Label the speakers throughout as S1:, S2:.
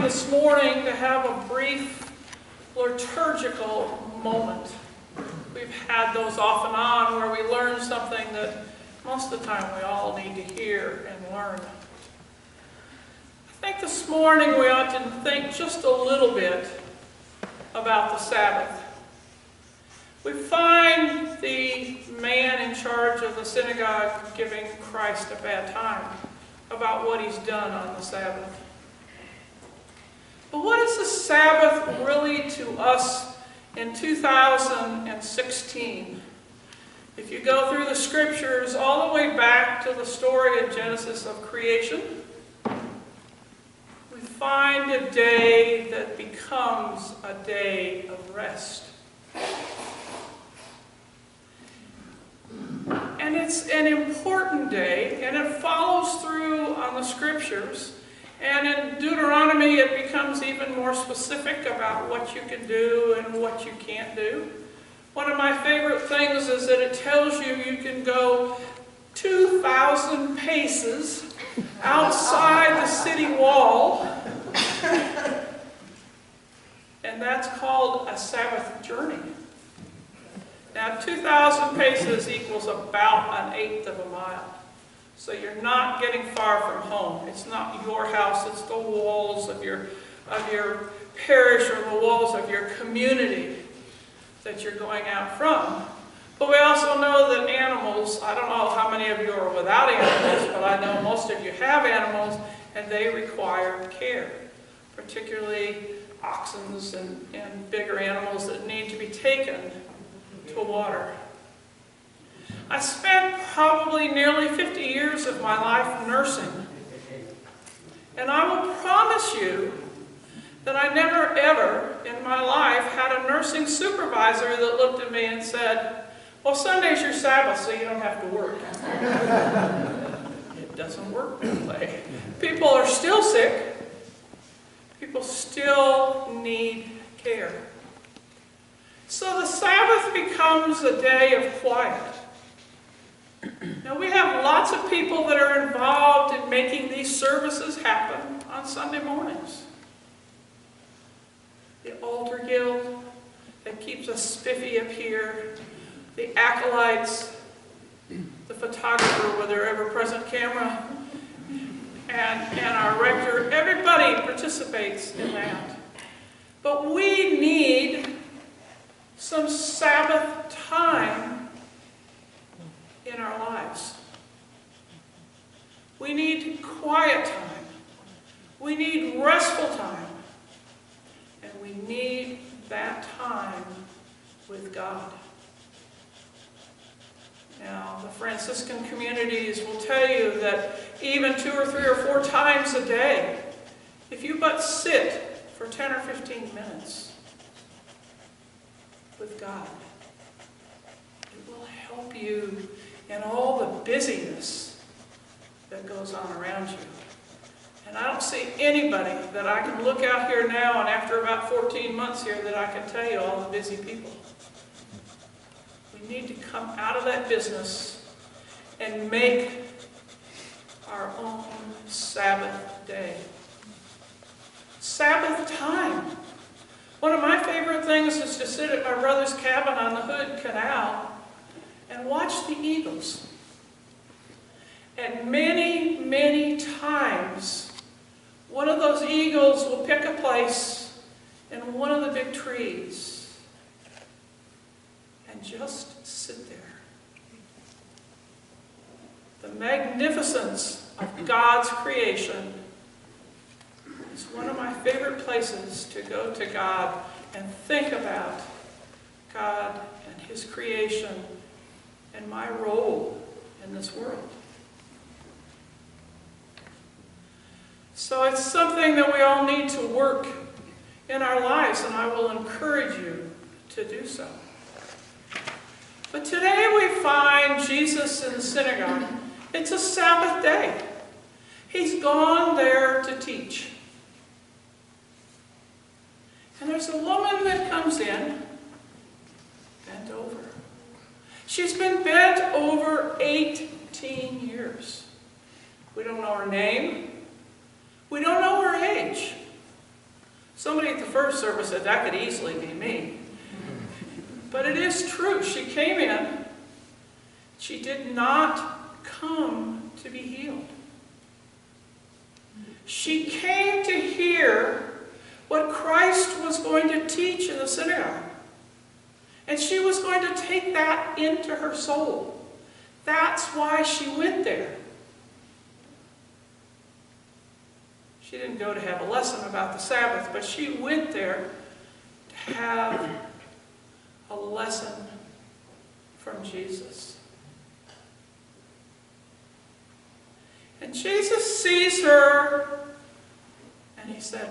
S1: this morning to have a brief liturgical moment. We've had those off and on where we learn something that most of the time we all need to hear and learn. I think this morning we ought to think just a little bit about the Sabbath. We find the man in charge of the synagogue giving Christ a bad time about what he's done on the Sabbath. But what is the Sabbath really to us in 2016? If you go through the scriptures all the way back to the story of Genesis of creation, we find a day that becomes a day of rest. And it's an important day, and it follows through on the scriptures. And in Deuteronomy, it becomes even more specific about what you can do and what you can't do. One of my favorite things is that it tells you you can go 2,000 paces outside the city wall. And that's called a Sabbath journey. Now, 2,000 paces equals about 1/8 of a mile. So you're not getting far from home. It's not your house, it's the walls of your parish or the walls of your community that you're going out from. But we also know that animals, I don't know how many of you are without animals, but I know most of you have animals, and they require care, particularly oxen and bigger animals that need to be taken to water. I spent probably nearly 50 years of my life nursing. And I will promise you that I never ever in my life had a nursing supervisor that looked at me and said, "Well, Sunday's your Sabbath, so you don't have to work." It doesn't work that way. People are still sick. People still need care. So the Sabbath becomes a day of quiet. Now, we have lots of people that are involved in making these services happen on Sunday mornings. The altar guild that keeps us spiffy up here, the acolytes, the photographer with their ever-present camera, and our rector. Everybody participates in that. But we need some Sabbath time in our lives. We need quiet time. We need restful time. And we need that time with God. Now, the Franciscan communities will tell you that even 2 or 3 or 4 times a day, if you but sit for 10 or 15 minutes with God, it will help you in all the busyness that goes on around you. And I don't see anybody that I can look out here now, and after about 14 months here, that I can tell you all the busy people. We need to come out of that business and make our own Sabbath day. Sabbath time. One of my favorite things is to sit at my brother's cabin on the Hood Canal and watch the eagles. And many, many times, one of those eagles will pick a place in one of the big trees and just sit there. The magnificence of God's creation is one of my favorite places to go to God and think about God and His creation and my role in this world. So it's something that we all need to work in our lives, and I will encourage you to do so. But today we find Jesus in the synagogue. It's a Sabbath day. He's gone there to teach. And there's a woman that comes in, bent over. She's been bent over 18 years. We don't know her name. We don't know her age. Somebody at the first service said that could easily be me. But it is true. She came in. She did not come to be healed. She came to hear what Christ was going to teach in the synagogue. And she was going to take that into her soul. That's why she went there. She didn't go to have a lesson about the Sabbath, but she went there to have a lesson from Jesus. And Jesus sees her, and he said,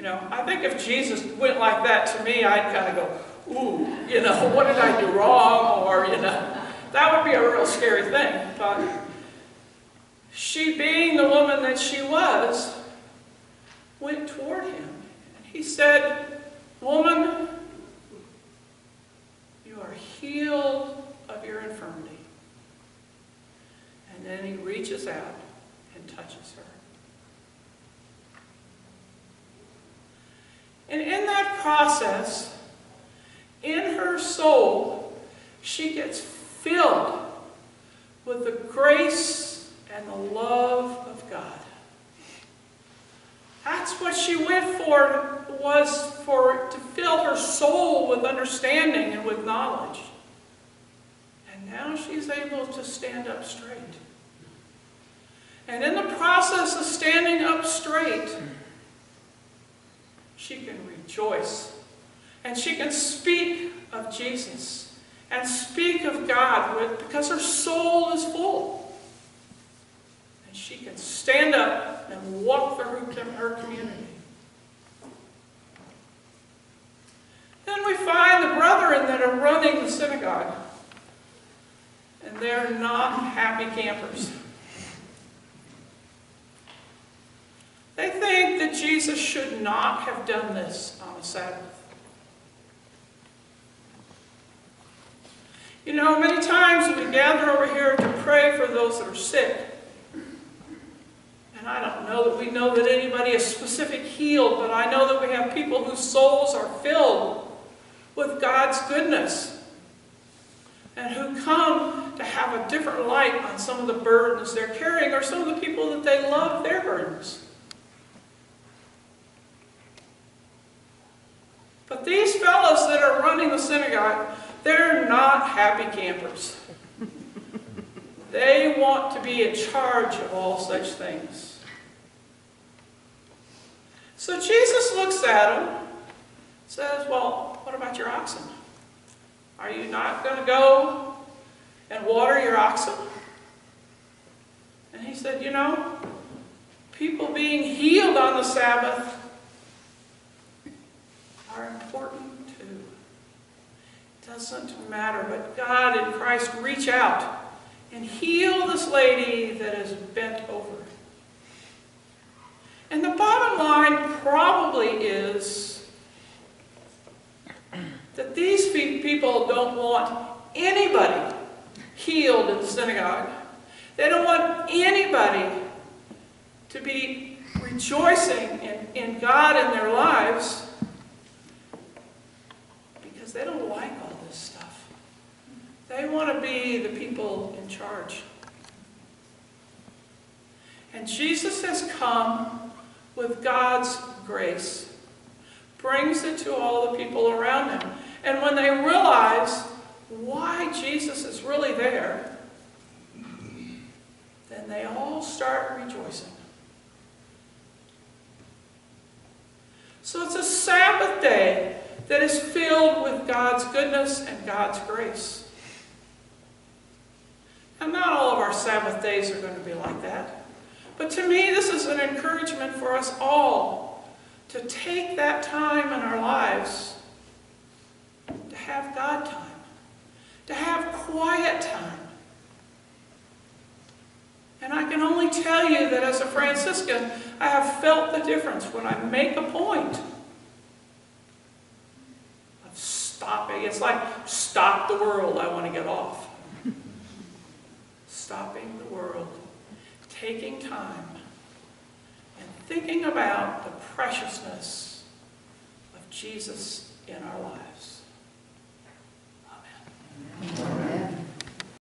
S1: I think if Jesus went like that to me, I'd kind of go, ooh, what did I do wrong? Or, that would be a real scary thing. But she, being the woman that she was, went toward him. And he said, woman, you are healed of your infirmity. And then he reaches out and touches her. And in that process, in her soul, she gets filled with the grace and the love of God. That's what she went for, was for to fill her soul with understanding and with knowledge. And now she's able to stand up straight. And in the process of standing up straight, she can rejoice. And she can speak of Jesus and speak of God because her soul is full. And she can stand up and walk through her community. Then we find the brethren that are running the synagogue. And they're not happy campers. They think that Jesus should not have done this on a Sabbath. Many times we gather over here to pray for those that are sick. And I don't know that we know that anybody is specific healed, but I know that we have people whose souls are filled with God's goodness and who come to have a different light on some of the burdens they're carrying or some of the people that they love, their burdens. But these fellows that are running the synagogue, they're not happy campers. They want to be in charge of all such things. So Jesus looks at them, says, well, what about your oxen? Are you not going to go and water your oxen? And he said, people being healed on the Sabbath are important too. It doesn't matter, but God and Christ reach out and heal this lady that is bent over. And the bottom line probably is that these people don't want anybody healed in the synagogue. They don't want anybody to be rejoicing in God in their lives, because they don't like all this stuff. They want to be the people in charge. And Jesus has come with God's grace, brings it to all the people around him. And when they realize why Jesus is really there, then they all start rejoicing. So it's a Sabbath day that is filled with God's goodness and God's grace. And not all of our Sabbath days are going to be like that. But to me, this is an encouragement for us all to take that time in our lives to have God time, to have quiet time. And I can only tell you that as a Franciscan, I have felt the difference when I make a point of stopping. It's like, stop the world, I want to get off. Stopping the world, taking time, and thinking about the preciousness of Jesus in our lives.